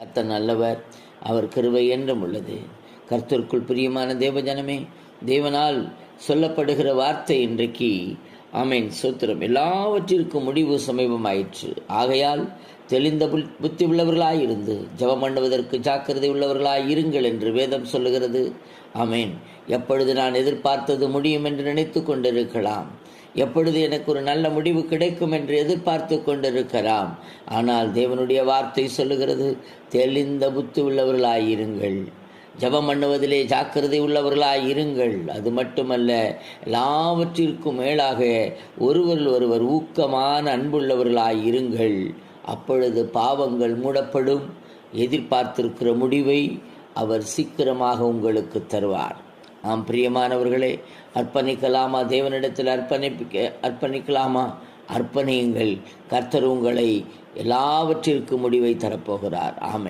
கர்த்தர் நல்லவர், அவர் கிருபை என்றும் உள்ளது. கர்த்தருக்குள் பிரியமான தேவஜனமே, தேவனால் சொல்லப்படுகிற வார்த்தை இன்றைக்கு ஆமேன் சோத்திரம். எல்லாவற்றிற்கும் முடிவு சமீபமாயிற்று. ஆகையால் தெளிந்த புத்தி உள்ளவர்களாயிருந்து ஜெபம் பண்ணுவதற்கு ஜாக்கிரதை உள்ளவர்களாய் இருங்கள் என்று வேதம் சொல்லுகிறது. ஆமேன். எப்பொழுது நான் எதிர்பார்த்தது முடியும் என்று நினைத்து கொண்டிருக்கலாம், எப்பொழுது எனக்கு ஒரு நல்ல முடிவு கிடைக்கும் என்று எதிர்பார்த்து கொண்டிருக்கலாம். ஆனால் தேவனுடைய வார்த்தை சொல்லுகிறது, தெளிந்த புத்தி உள்ளவர்களாயிருங்கள், ஜெபம் பண்ணுவதிலே ஜாக்கிரதை உள்ளவர்களாயிருங்கள். அது மட்டுமல்ல, எல்லாவற்றிற்கும் மேலாக ஒருவர் ஊக்கமான அன்புள்ளவர்களாயிருங்கள். அப்பொழுது பாவங்கள் மூடப்படும். எதிர்பார்த்திருக்கிற முடிவை அவர் சீக்கிரமாக உங்களுக்கு தருவார். ஆம் பிரியமானவர்களே, அர்ப்பணிக்கலாமா? தேவனிடத்தில் அர்ப்பணிக்கலாமா? அர்ப்பணியுங்கள். கர்த்தர் உங்களை எல்லாவற்றிற்கும் முடிவை தரப்போகிறார். ஆமென்.